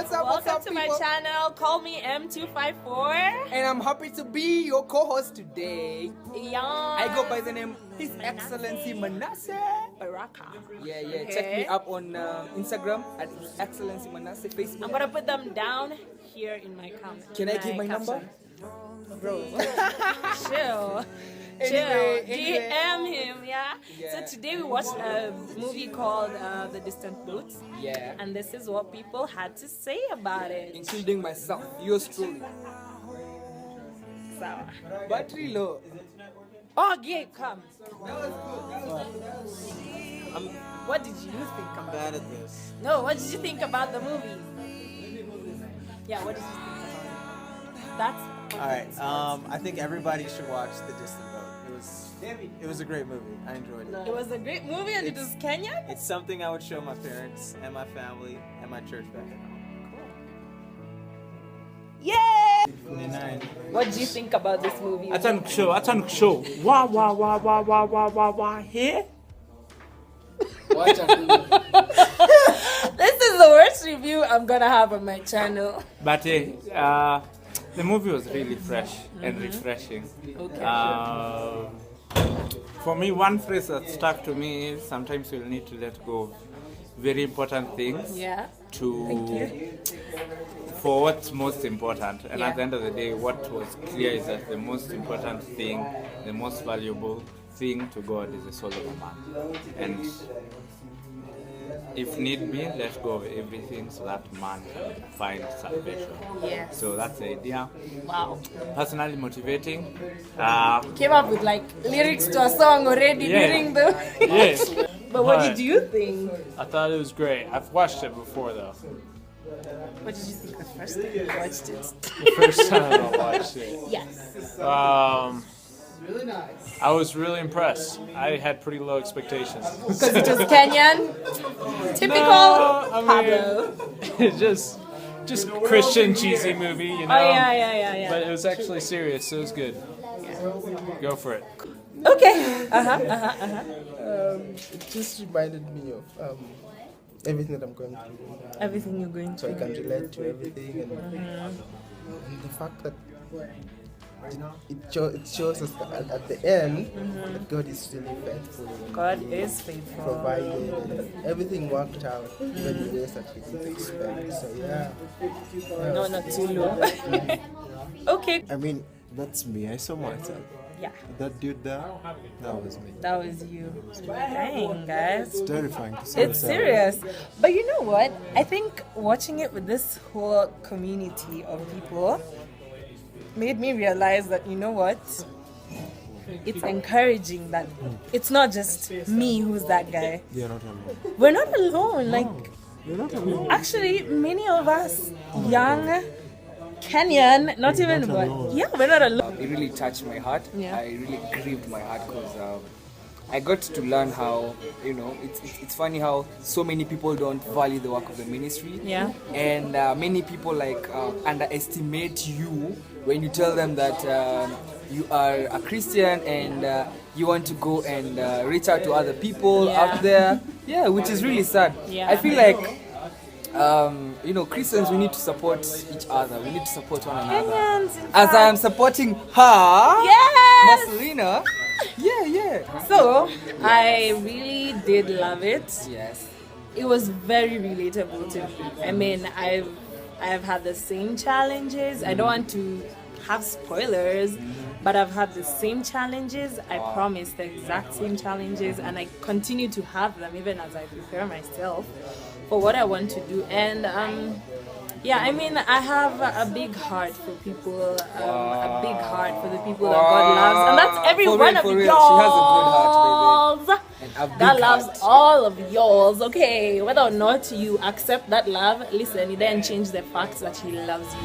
Welcome to people? my channel. Call me M254. And I'm happy to be your co-host today. Yeah. I go by the name His Excellency Manasseh. Baraka. Yeah. Okay. Check me up on Instagram at His Excellency Manasseh. Facebook. I'm gonna put them down here in my comment. Can I give my number? Bro. Chill. Anyway. DM him, yeah? So today we watched a movie called The Distant Boots. Yeah. And this is what people had to say about it. Including myself. Yours truly. Sour. Battery low. Oh, Gabe, come. I'm What did you think about bad at this. No, what did you think about the movie? Yeah, what did you think about it? That's I think everybody should watch The Distant Boat. It was a great movie. I enjoyed it. It was a great movie and it was Kenyan? It's something I would show my parents and my family and my church back at home. Yay! 29. What did you think about this movie? Attention. Wah, here? Watch out. This is the worst review I'm gonna have on my channel. But the movie was really fresh and refreshing. Okay. For me, one phrase that stuck to me is sometimes you'll need to let go of very important things Yeah. for what's most important. And Yeah. at the end of the day, what was clear is that the most important thing, the most valuable thing to God is the soul of a man. And if need be, let go of everything so that man can find salvation. Yes. So that's the idea. Wow. Personally motivating. Came up with like lyrics to a song already Yeah. during the. Yes. But what But- did you think? I thought it was great. I've watched it before though. What did you think the first time you watched it? The first time I watched it. Yes. I was really impressed. I had pretty low expectations. Because it was Kenyan. Typical I Pablo. mean, just Christian cheesy movie, you know. Oh yeah. But it was actually serious, so it was good. Go for it. Okay. It just reminded me of everything that I'm going through. Everything you're going So I to. can relate to everything, and the fact that it shows us that at the end that God is really faithful. And God is faithful. provided, and everything worked out even in ways that we didn't expect. So yeah. No, not too low. Okay. I mean, that's me. I saw myself. Yeah, That dude there, that was me. that was you. Dang, guys. It's terrifying to see. It's serious. But you know what? I think watching it with this whole community of people made me realize that, you know what? It's encouraging that it's not just me who's that guy. You're not alone. We're not alone. Like, You're not alone. actually, many of us, young, Kenyan, not even not what? alone. Yeah, we're not alone. It really touched my heart. Yeah. I really grieved my heart because I got to learn how, it's funny how so many people don't value the work of the ministry. Yeah. And many people underestimate you when you tell them that you are a Christian and you want to go and reach out to other people Yeah. out there. Yeah, which is really sad. Yeah. I feel like Christians, we need to support each other. We need to support one another. Kenyans, in As I fact. am supporting her, Yes! Marcelina. Yeah. So, I really did love it. Yes. It was very relatable to me. I mean, I've had the same challenges. I don't want to have spoilers, but I've had the same challenges. I promise the exact same challenges, and I continue to have them even as I prepare myself for what I want to do. And yeah, I mean, I have a big heart for people, a big heart for the people that God loves, and that's every For one real, of for y'all. real. She has a good heart, baby. And a big That loves heart. all of yours, okay? Whether or not you accept that love, listen, it doesn't change the fact that He loves you.